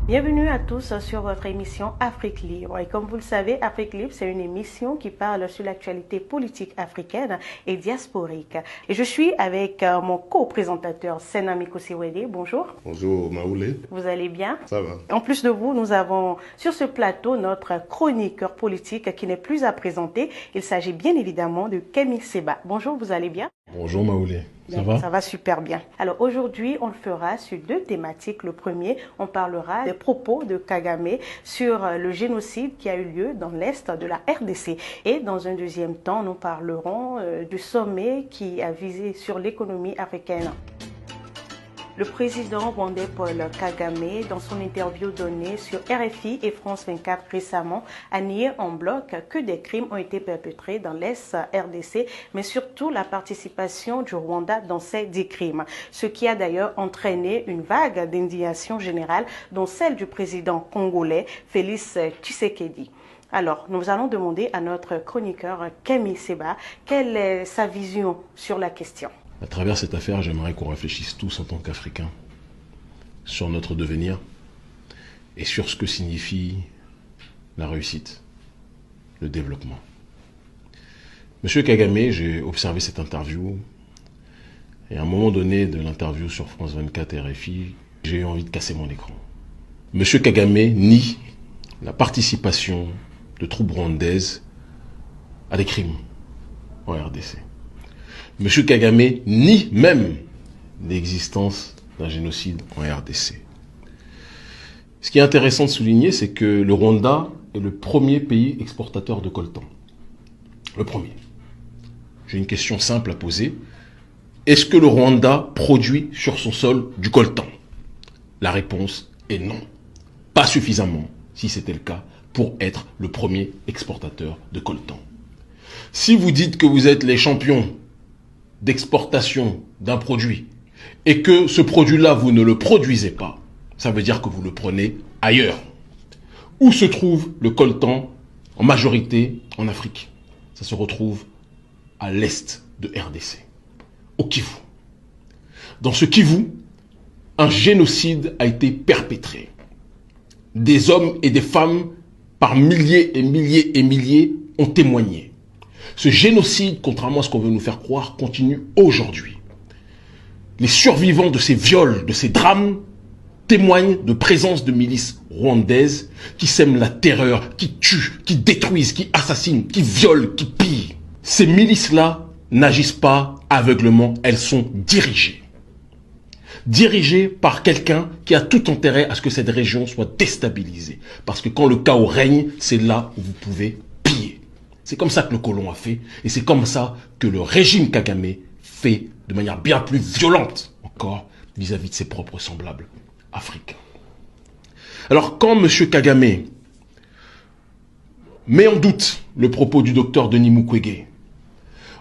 Bienvenue à tous sur votre émission Afrique Libre. Et comme vous le savez, Afrique Libre, c'est une émission qui parle sur l'actualité politique africaine et diasporique. Et je suis avec mon co-présentateur Senami Kosiwede. Bonjour. Bonjour Maoulé. Vous allez bien? Ça va. En plus de vous, nous avons sur ce plateau notre chroniqueur politique qui n'est plus à présenter. Il s'agit bien évidemment de Kémy Séba. Bonjour, vous allez bien? Bonjour Maoulé. Ça va? Ça va super bien. Alors aujourd'hui, on le fera sur deux thématiques. Le premier, on parlera des propos de Kagame sur le génocide qui a eu lieu dans l'Est de la RDC. Et dans un deuxième temps, nous parlerons du sommet qui a visé sur l'économie africaine. Le président rwandais Paul Kagame, dans son interview donnée sur RFI et France 24 récemment, a nié en bloc que des crimes ont été perpétrés dans l'Est RDC, mais surtout la participation du Rwanda dans ces dits crimes. Ce qui a d'ailleurs entraîné une vague d'indignation générale, dont celle du président congolais Félix Tshisekedi. Alors, nous allons demander à notre chroniqueur Kémy Séba quelle est sa vision sur la question. À travers cette affaire, j'aimerais qu'on réfléchisse tous en tant qu'Africains sur notre devenir et sur ce que signifie la réussite, le développement. Monsieur Kagame, j'ai observé cette interview et à un moment donné de l'interview sur France 24 et RFI, j'ai eu envie de casser mon écran. Monsieur Kagame nie la participation de troupes rwandaises à des crimes en RDC. Monsieur Kagame nie même l'existence d'un génocide en RDC. Ce qui est intéressant de souligner, c'est que le Rwanda est le premier pays exportateur de coltan. Le premier. J'ai une question simple à poser. Est-ce que le Rwanda produit sur son sol du coltan? La réponse est non. Pas suffisamment, si c'était le cas, pour être le premier exportateur de coltan. Si vous dites que vous êtes les champions d'exportation d'un produit et que ce produit-là, vous ne le produisez pas, ça veut dire que vous le prenez ailleurs. Où se trouve le coltan en majorité en Afrique? Ça se retrouve à l'est de RDC, au Kivu. Dans ce Kivu, un génocide a été perpétré. Des hommes et des femmes, par milliers et milliers et milliers, ont témoigné. Ce génocide, contrairement à ce qu'on veut nous faire croire, continue aujourd'hui. Les survivants de ces viols, de ces drames, témoignent de présence de milices rwandaises qui sèment la terreur, qui tuent, qui détruisent, qui assassinent, qui violent, qui pillent. Ces milices-là n'agissent pas aveuglement, elles sont dirigées. Dirigées par quelqu'un qui a tout intérêt à ce que cette région soit déstabilisée. Parce que quand le chaos règne, c'est là où vous pouvez piller. C'est comme ça que le colon a fait, et c'est comme ça que le régime Kagame fait de manière bien plus violente encore vis-à-vis de ses propres semblables africains. Alors quand M. Kagame met en doute le propos du docteur Denis Mukwege,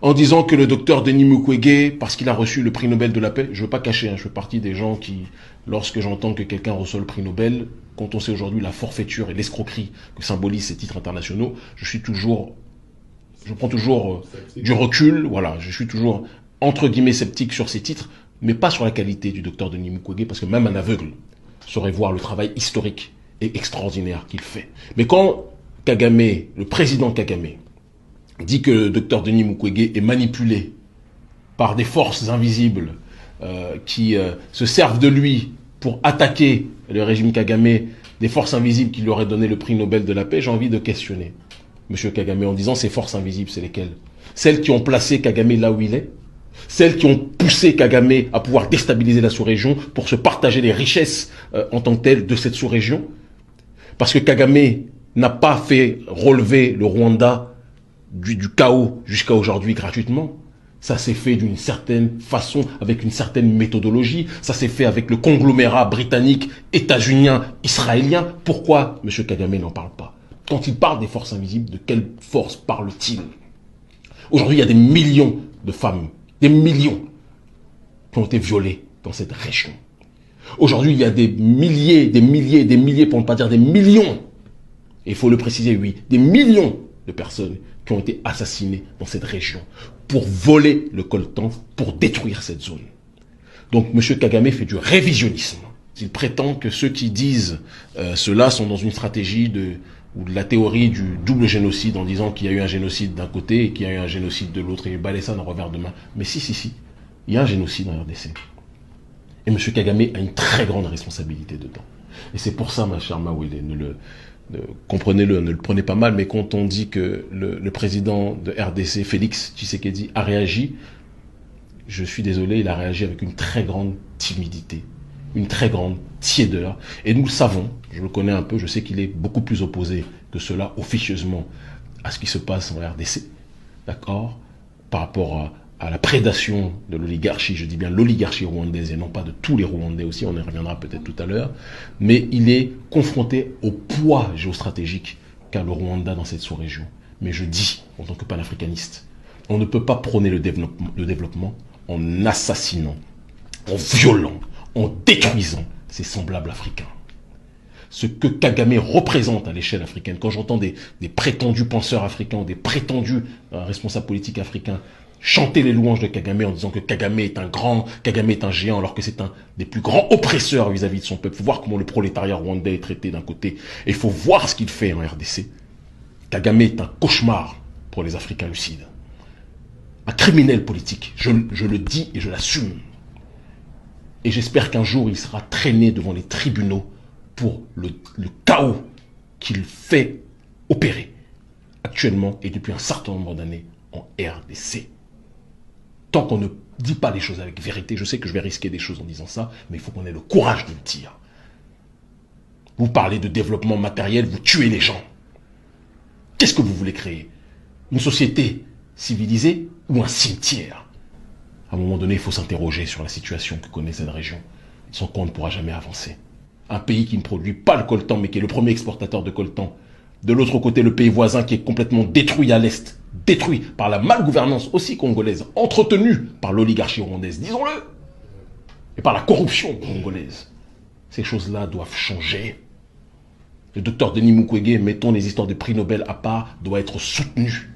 en disant que le docteur Denis Mukwege, parce qu'il a reçu le prix Nobel de la paix, je ne veux pas cacher, je fais partie des gens qui, lorsque j'entends que quelqu'un reçoit le prix Nobel, quand on sait aujourd'hui la forfaiture et l'escroquerie que symbolisent ces titres internationaux, je prends toujours du recul, voilà, je suis toujours entre guillemets sceptique sur ces titres, mais pas sur la qualité du docteur Denis Mukwege, parce que même un aveugle saurait voir le travail historique et extraordinaire qu'il fait. Mais quand Kagame, le président Kagame, dit que le docteur Denis Mukwege est manipulé par des forces invisibles qui se servent de lui pour attaquer le régime Kagame, des forces invisibles qui lui auraient donné le prix Nobel de la paix, j'ai envie de questionner M. Kagame en disant ces forces invisibles, c'est lesquelles? Celles qui ont placé Kagame là où il est? Celles qui ont poussé Kagame à pouvoir déstabiliser la sous-région pour se partager les richesses en tant que telles de cette sous-région? Parce que Kagame n'a pas fait relever le Rwanda du chaos jusqu'à aujourd'hui gratuitement. Ça s'est fait d'une certaine façon, avec une certaine méthodologie. Ça s'est fait avec le conglomérat britannique, états-unien, israélien. Pourquoi M. Kagame n'en parle pas? Quand il parle des forces invisibles, de quelle force parle-t-il? Aujourd'hui, il y a des millions de femmes, des millions, qui ont été violées dans cette région. Aujourd'hui, il y a des milliers, pour ne pas dire des millions, et il faut le préciser, oui, des millions de personnes qui ont été assassinées dans cette région pour voler le coltan, pour détruire cette zone. Donc, M. Kagame fait du révisionnisme. S'il prétend que ceux qui disent cela sont dans une stratégie ou de la théorie du double génocide en disant qu'il y a eu un génocide d'un côté et qu'il y a eu un génocide de l'autre et balayer ça d'un revers de main. Mais si, il y a un génocide en RDC. Et M. Kagame a une très grande responsabilité dedans. Et c'est pour ça, ma chère Mawele, comprenez-le, ne le prenez pas mal, mais quand on dit que le président de RDC, Félix Tshisekedi, a réagi, je suis désolé, il a réagi avec une très grande timidité, une très grande tiédeur. Et nous le savons, je le connais un peu, je sais qu'il est beaucoup plus opposé que cela officieusement à ce qui se passe en RDC, d'accord, par rapport à la prédation de l'oligarchie, je dis bien l'oligarchie rwandaise et non pas de tous les Rwandais aussi, on y reviendra peut-être tout à l'heure, mais il est confronté au poids géostratégique qu'a le Rwanda dans cette sous-région. Mais je dis, en tant que panafricaniste, on ne peut pas prôner le développement en assassinant, en violant, en détruisant ses semblables africains. Ce que Kagame représente à l'échelle africaine, quand j'entends des prétendus penseurs africains, des prétendus responsables politiques africains chanter les louanges de Kagame en disant que Kagame est un grand, Kagame est un géant, alors que c'est un des plus grands oppresseurs vis-à-vis de son peuple. Il faut voir comment le prolétariat rwandais est traité d'un côté, et il faut voir ce qu'il fait en RDC. Kagame est un cauchemar pour les Africains lucides. Un criminel politique, je le dis et je l'assume. Et j'espère qu'un jour il sera traîné devant les tribunaux pour le chaos qu'il fait opérer actuellement et depuis un certain nombre d'années en RDC. Tant qu'on ne dit pas les choses avec vérité, je sais que je vais risquer des choses en disant ça, mais il faut qu'on ait le courage de le dire. Vous parlez de développement matériel, vous tuez les gens. Qu'est-ce que vous voulez créer? Une société civilisée ou un cimetière? À un moment donné, il faut s'interroger sur la situation que connaît cette région, sans quoi on ne pourra jamais avancer. Un pays qui ne produit pas le coltan, mais qui est le premier exportateur de coltan. De l'autre côté, le pays voisin qui est complètement détruit à l'est, détruit par la malgouvernance aussi congolaise, entretenue par l'oligarchie rwandaise, disons-le, et par la corruption congolaise. Ces choses-là doivent changer. Le docteur Denis Mukwege, mettons les histoires de prix Nobel à part, doit être soutenu.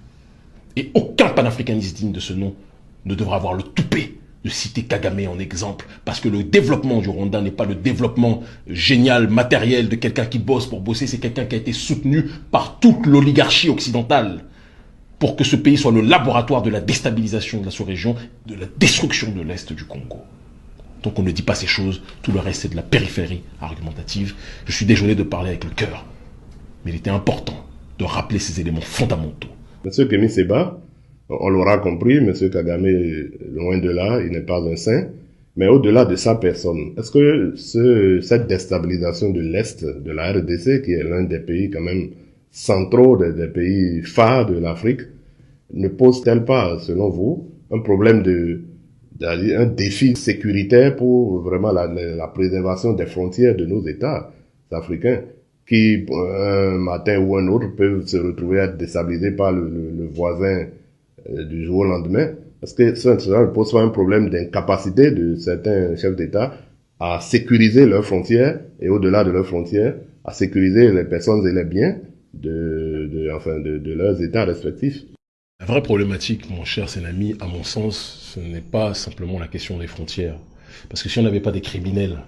Et aucun panafricaniste digne de ce nom ne devra avoir le toupet de citer Kagame en exemple, parce que le développement du Rwanda n'est pas le développement génial, matériel de quelqu'un qui bosse pour bosser, c'est quelqu'un qui a été soutenu par toute l'oligarchie occidentale pour que ce pays soit le laboratoire de la déstabilisation de la sous-région, de la destruction de l'Est du Congo. Donc on ne dit pas ces choses, tout le reste c'est de la périphérie argumentative. Je suis désolé de parler avec le cœur, mais il était important de rappeler ces éléments fondamentaux. Monsieur Kemi Seba, on l'aura compris, Monsieur Kagame, loin de là, il n'est pas un saint. Mais au-delà de sa personne, est-ce que cette déstabilisation de l'Est de la RDC, qui est l'un des pays quand même centraux, des pays phares de l'Afrique, ne pose-t-elle pas, selon vous, un problème un défi sécuritaire pour vraiment la préservation des frontières de nos États africains, qui, un matin ou un autre, peuvent se retrouver à être déstabilisés par le voisin du jour au lendemain? Est-ce que ça ne pose pas un problème d'incapacité de certains chefs d'État à sécuriser leurs frontières et au-delà de leurs frontières, à sécuriser les personnes et les biens de leurs États respectifs? La vraie problématique, mon cher Senami, à mon sens, ce n'est pas simplement la question des frontières. Parce que si on n'avait pas des criminels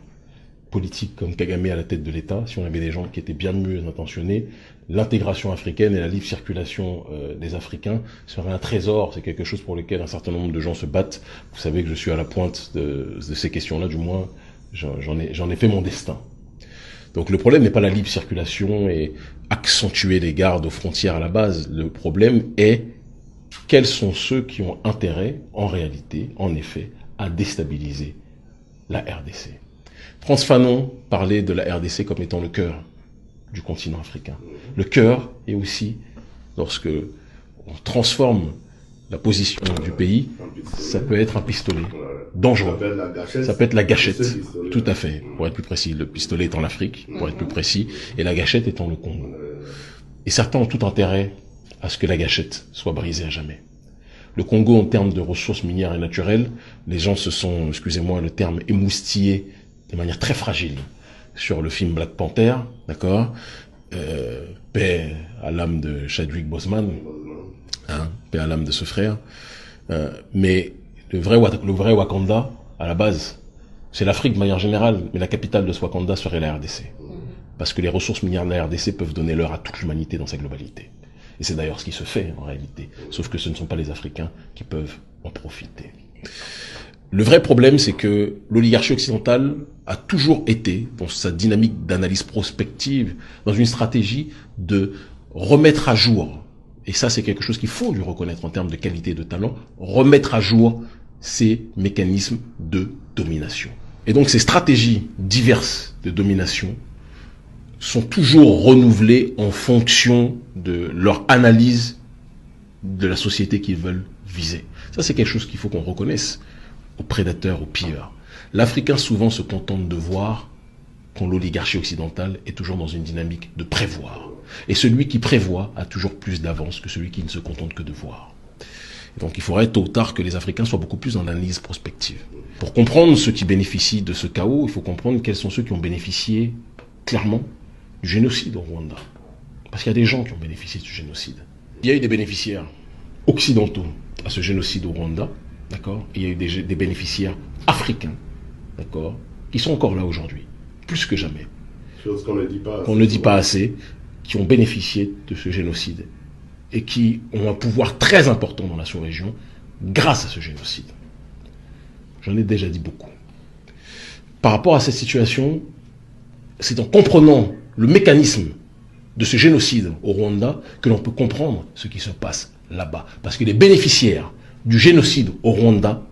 politiques comme Kagame à la tête de l'État, si on avait des gens qui étaient bien mieux intentionnés, l'intégration africaine et la libre circulation des Africains serait un trésor. C'est quelque chose pour lequel un certain nombre de gens se battent. Vous savez que je suis à la pointe de ces questions-là, du moins j'en ai fait mon destin. Donc le problème n'est pas la libre circulation et accentuer les gardes aux frontières à la base. Le problème est quels sont ceux qui ont intérêt, en réalité, en effet, à déstabiliser la RDC. Frantz Fanon parlait de la RDC comme étant le cœur du continent africain. Le cœur est aussi, lorsque on transforme la position du pays, ça peut être un pistolet dangereux. Ça peut être la gâchette. Tout à fait, pour être plus précis. Le pistolet est en Afrique, pour être plus précis, et la gâchette est en le Congo. Et certains ont tout intérêt à ce que la gâchette soit brisée à jamais. Le Congo, en termes de ressources minières et naturelles, les gens se sont, excusez-moi le terme, émoustillés de manière très fragile sur le film Black Panther, d'accord, paix à l'âme de Chadwick Boseman, hein, paix à l'âme de ce frère, mais le vrai Wakanda, à la base, C'est l'Afrique de manière générale, mais la capitale de ce Wakanda serait la RDC. Parce que les ressources minières de la RDC peuvent donner l'heure à toute l'humanité dans sa globalité. Et c'est d'ailleurs ce qui se fait en réalité. Sauf que ce ne sont pas les Africains qui peuvent en profiter. Le vrai problème, c'est que l'oligarchie occidentale a toujours été, dans sa dynamique d'analyse prospective, dans une stratégie de remettre à jour, et ça c'est quelque chose qu'il faut lui reconnaître en termes de qualité et de talent, remettre à jour ces mécanismes de domination. Et donc ces stratégies diverses de domination sont toujours renouvelées en fonction de leur analyse de la société qu'ils veulent viser. Ça c'est quelque chose qu'il faut qu'on reconnaisse aux prédateurs, aux pilleurs. L'Africain souvent se contente de voir quand l'oligarchie occidentale est toujours dans une dynamique de prévoir. Et celui qui prévoit a toujours plus d'avance que celui qui ne se contente que de voir. Et donc il faudrait tôt ou tard que les Africains soient beaucoup plus dans l'analyse prospective. Pour comprendre ceux qui bénéficient de ce chaos, il faut comprendre quels sont ceux qui ont bénéficié clairement du génocide au Rwanda. Parce qu'il y a des gens qui ont bénéficié de ce génocide. Il y a eu des bénéficiaires occidentaux à ce génocide au Rwanda, d'accord. Il y a eu des bénéficiaires africains, d'accord, qui sont encore là aujourd'hui, plus que jamais. Chose qu'on ne dit pas assez. Qu'on ne dit pas assez, qui ont bénéficié de ce génocide et qui ont un pouvoir très important dans la sous-région grâce à ce génocide. J'en ai déjà dit beaucoup. Par rapport à cette situation, c'est en comprenant le mécanisme de ce génocide au Rwanda que l'on peut comprendre ce qui se passe là-bas. Parce que les bénéficiaires du génocide au Rwanda